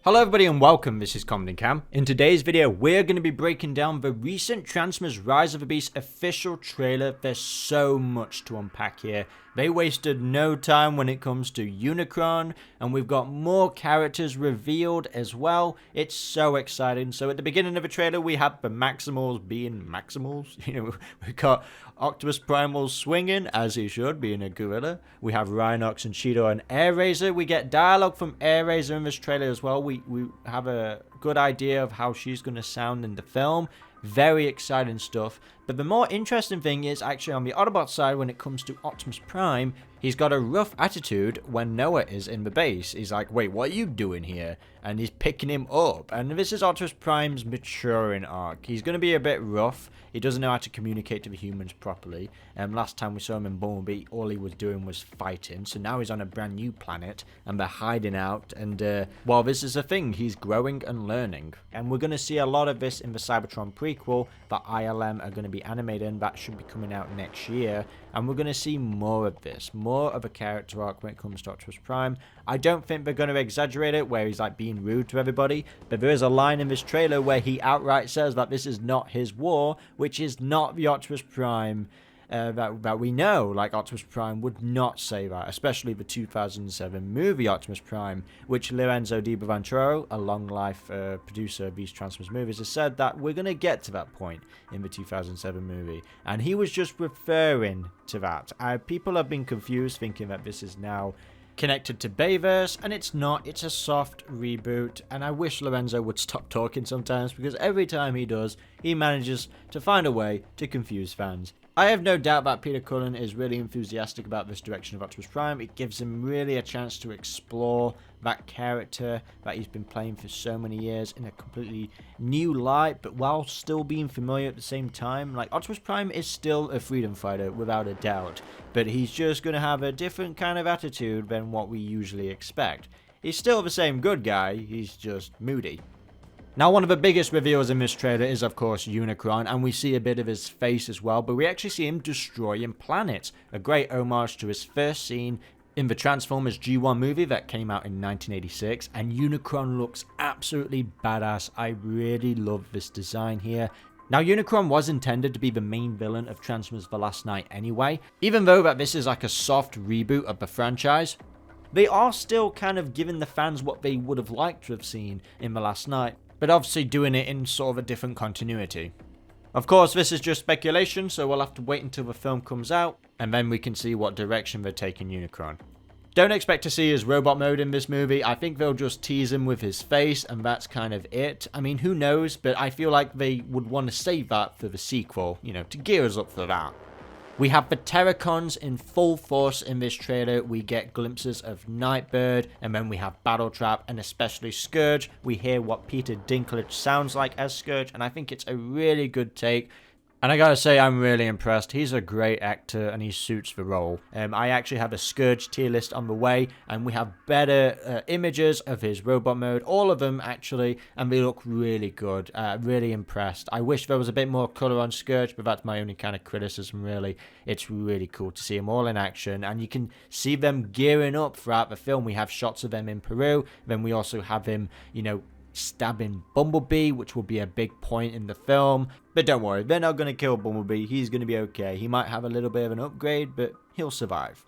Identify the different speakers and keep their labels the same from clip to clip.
Speaker 1: Hello everybody and welcome, this is Comodin Cam. In today's video, we're going to be breaking down the recent Transformers Rise of the Beast official trailer. There's so much to unpack here. They wasted no time when it comes to Unicron, and we've got more characters revealed as well. It's so exciting. So at the beginning of the trailer, we had the Maximals being Maximals. We got Optimus Prime swinging, as he should, being a gorilla. We have Rhinox and Cheetor and Airazor. We get dialogue from Airazor in this trailer as well. We have a good idea of how she's going to sound in the film. Very exciting stuff. But the more interesting thing is actually on the Autobot side when it comes to Optimus Prime. He's got a rough attitude when Noah is in the base. He's like, wait, what are you doing here? And he's picking him up. And this is Optimus Prime's maturing arc. He's going to be a bit rough. He doesn't know how to communicate to the humans properly. Last time we saw him in Bumblebee, all he was doing was fighting. So now he's on a brand new planet and they're hiding out. And while this is a thing, he's growing and learning. And we're going to see a lot of this in the Cybertron prequel that ILM are going to be animating. That should be coming out next year. And we're going to see more of this. More of a character arc when it comes to Optimus Prime. I don't think they're going to exaggerate it where he's like being rude to everybody. But there is a line in this trailer where he outright says that this is not his war, which is not the Optimus Prime that we know. Like, Optimus Prime would not say that, especially the 2007 movie Optimus Prime, which Lorenzo Di Bavantoro, a long-life producer of these Transformers movies, has said that we're going to get to that point in the 2007 movie. And he was just referring to that. People have been confused, thinking that this is now connected to Bayverse, and it's not. It's a soft reboot, and I wish Lorenzo would stop talking sometimes, because every time he does, he manages to find a way to confuse fans. I have no doubt that Peter Cullen is really enthusiastic about this direction of Optimus Prime. It gives him really a chance to explore that character that he's been playing for so many years in a completely new light, but while still being familiar at the same time. Like, Optimus Prime is still a freedom fighter without a doubt, but he's just going to have a different kind of attitude than what we usually expect. He's still the same good guy, he's just moody. Now, one of the biggest reveals in this trailer is, of course, Unicron, and we see a bit of his face as well, but we actually see him destroying planets. A great homage to his first scene in the Transformers G1 movie that came out in 1986, and Unicron looks absolutely badass. I really love this design here. Now, Unicron was intended to be the main villain of Transformers The Last Knight anyway, even though that this is like a soft reboot of the franchise. They are still kind of giving the fans what they would have liked to have seen in The Last Knight, but obviously doing it in sort of a different continuity. Of course, this is just speculation, so we'll have to wait until the film comes out, and then we can see what direction they're taking Unicron. Don't expect to see his robot mode in this movie. I think they'll just tease him with his face, and that's kind of it. I mean, who knows, but I feel like they would want to save that for the sequel, to gear us up for that. We have the Terrorcons in full force in this trailer. We get glimpses of Nightbird, and then we have Battletrap, and especially Scourge. We hear what Peter Dinklage sounds like as Scourge, and I think it's a really good take. And I gotta say, I'm really impressed. He's a great actor and he suits the role. I actually have a Scourge tier list on the way, and we have better images of his robot mode, all of them actually, and they look really good. Really impressed. I wish there was a bit more colour on Scourge, but that's my only kind of criticism, really. It's really cool to see them all in action, and you can see them gearing up throughout the film. We have shots of them in Peru, then we also have him, stabbing Bumblebee, which will be a big point in the film. But don't worry, they're not going to kill Bumblebee. He's going to be okay. He might have a little bit of an upgrade, but he'll survive.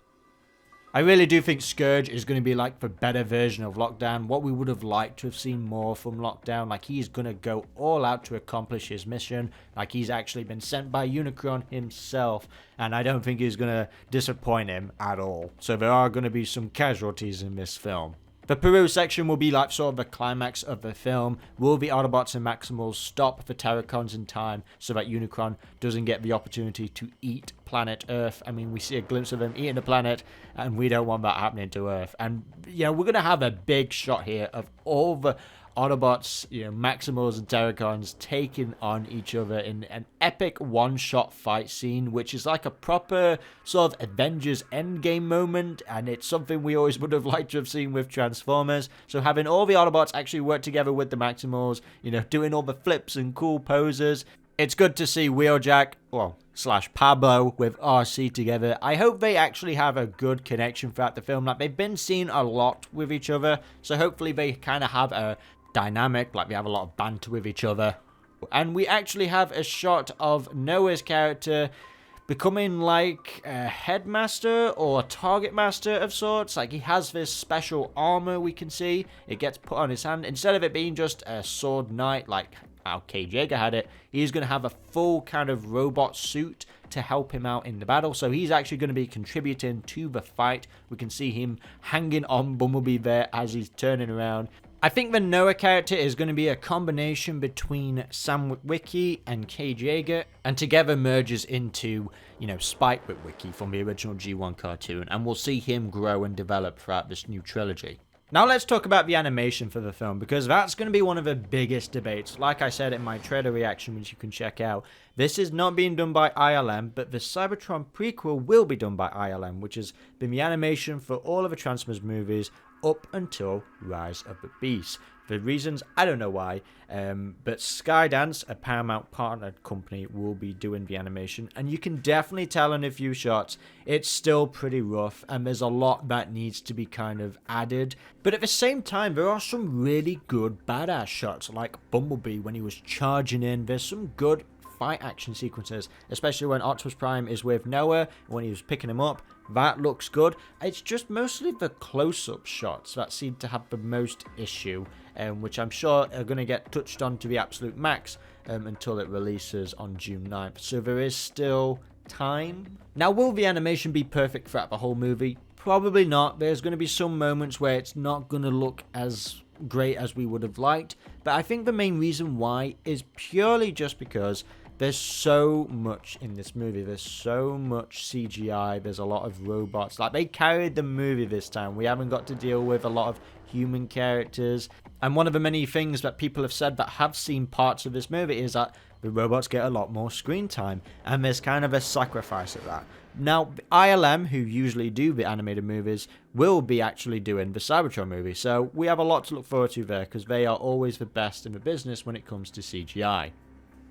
Speaker 1: I really do think Scourge is going to be like the better version of Lockdown, what we would have liked to have seen more from Lockdown. Like, he's going to go all out to accomplish his mission. Like, he's actually been sent by Unicron himself, and I don't think he's going to disappoint him at all. So there are going to be some casualties in this film. The Peru section will be like sort of the climax of the film. Will the Autobots and Maximals stop the Terrorcons in time so that Unicron doesn't get the opportunity to eat planet Earth? I mean, we see a glimpse of them eating the planet, and we don't want that happening to Earth. And, we're going to have a big shot here of all the Autobots, Maximals and Terrorcons taking on each other in an epic one-shot fight scene, which is like a proper sort of Avengers Endgame moment, and it's something we always would have liked to have seen with Transformers. So having all the Autobots actually work together with the Maximals, doing all the flips and cool poses, It's good to see Wheeljack, well, slash Pablo with RC together. I hope they actually have a good connection throughout the film. Like, they've been seen a lot with each other, so hopefully they kind of have a dynamic, like they have a lot of banter with each other. And we actually have a shot of Noah's character becoming like a Headmaster or a Target Master of sorts. Like, he has this special armor we can see. It gets put on his hand. Instead of it being just a sword knight like how Cage Yeager had it, he's going to have a full kind of robot suit to help him out in the battle. So he's actually going to be contributing to the fight. We can see him hanging on Bumblebee there as he's turning around. I think the Noah character is going to be a combination between Sam Witwicky and Cage Yeager, and together merges into, you know, Spike Witwicky from the original G1 cartoon, and we'll see him grow and develop throughout this new trilogy. Now let's talk about the animation for the film, because that's going to be one of the biggest debates. Like I said in my trailer reaction, which you can check out, this is not being done by ILM, but the Cybertron prequel will be done by ILM, which has been the animation for all of the Transformers movies up until Rise of the Beast. For reasons, I don't know why, but Skydance, a Paramount partnered company, will be doing the animation, and you can definitely tell in a few shots it's still pretty rough, and there's a lot that needs to be kind of added. But at the same time, there are some really good badass shots, like Bumblebee when he was charging in. There's some good fight action sequences, especially when Optimus Prime is with Noah, when he was picking him up. That looks good. It's just mostly the close-up shots that seem to have the most issue, which I'm sure are going to get touched on to the absolute max until it releases on June 9th. So there is still time. Now, will the animation be perfect throughout the whole movie? Probably not. There's going to be some moments where it's not going to look as great as we would have liked, but I think the main reason why is purely just because there's so much in this movie. There's so much CGI. There's a lot of robots. Like, they carried the movie this time. We haven't got to deal with a lot of human characters. And one of the many things that people have said that have seen parts of this movie is that the robots get a lot more screen time. And there's kind of a sacrifice of that. Now, ILM, who usually do the animated movies, will be actually doing the Cybertron movie. So we have a lot to look forward to there, because they are always the best in the business when it comes to CGI.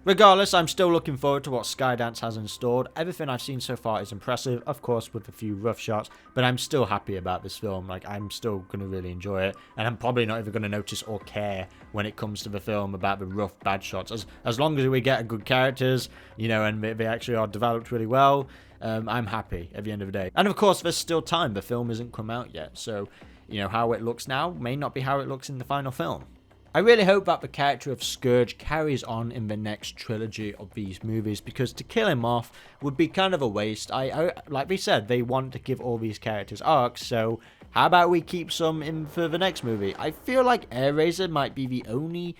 Speaker 1: Regardless, I'm still looking forward to what Skydance has installed. Everything I've seen so far is impressive, of course with a few rough shots, but I'm still happy about this film. Like, I'm still going to really enjoy it, and I'm probably not even going to notice or care when it comes to the film about the rough, bad shots. As long as we get good characters, you know, and they actually are developed really well, I'm happy at the end of the day. And of course, there's still time. The film hasn't come out yet, so, you know, how it looks now may not be how it looks in the final film. I really hope that the character of Scourge carries on in the next trilogy of these movies, because to kill him off would be kind of a waste. Like we said, they want to give all these characters arcs, so how about we keep some in for the next movie? I feel like Airazor might be the only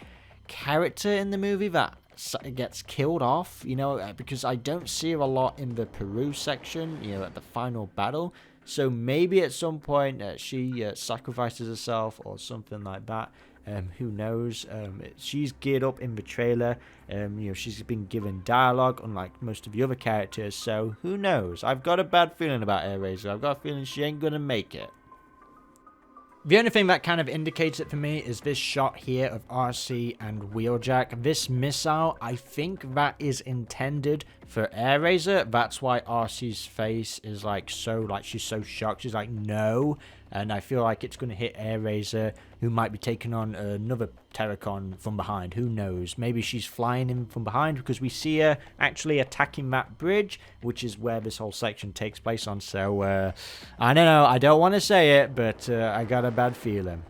Speaker 1: character in the movie that gets killed off, you know, because I don't see her a lot in the Peru section, you know, at the final battle. So maybe at some point she sacrifices herself or something like that. Who knows? She's geared up in the trailer. You know, she's been given dialogue, unlike most of the other characters. So who knows? I've got a bad feeling about Airazor. I've got a feeling she ain't gonna make it. The only thing that kind of indicates it for me is this shot here of RC and Wheeljack. This missile, I think that is intended for Airazor. That's why RC's face is like so, like she's so shocked. She's like, no. And I feel like it's going to hit Airazor, who might be taking on another Terrorcon from behind. Who knows? Maybe she's flying him from behind, because we see her actually attacking that bridge, which is where this whole section takes place on. So, I don't know. I don't want to say it, but I got a bad feeling.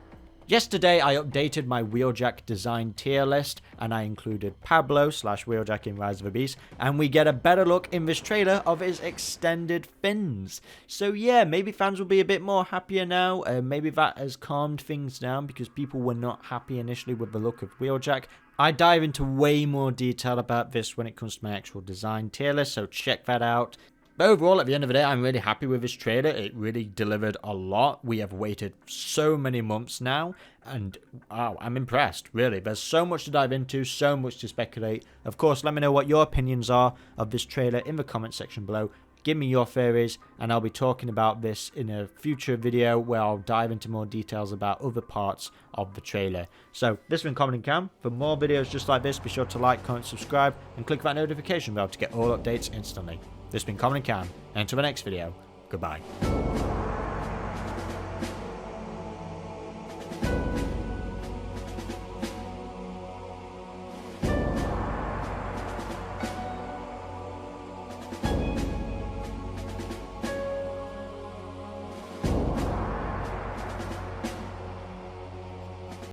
Speaker 1: Yesterday, I updated my Wheeljack design tier list, and I included Pablo / Wheeljack in Rise of the Beast, and we get a better look in this trailer of his extended fins. So yeah, maybe fans will be a bit more happier now. Maybe that has calmed things down, because people were not happy initially with the look of Wheeljack. I dive into way more detail about this when it comes to my actual design tier list, so check that out. But overall, at the end of the day, I'm really happy with this trailer. It really delivered a lot. We have waited so many months now, and wow, I'm impressed, really. There's so much to dive into, so much to speculate. Of course, let me know what your opinions are of this trailer in the comment section below. give me your theories, and I'll be talking about this in a future video where I'll dive into more details about other parts of the trailer. So this has been Comodin Cam. For more videos just like this, be sure to like, comment, subscribe, and click that notification bell to get all updates instantly. This has been Comodin Cam, and until the next video, goodbye.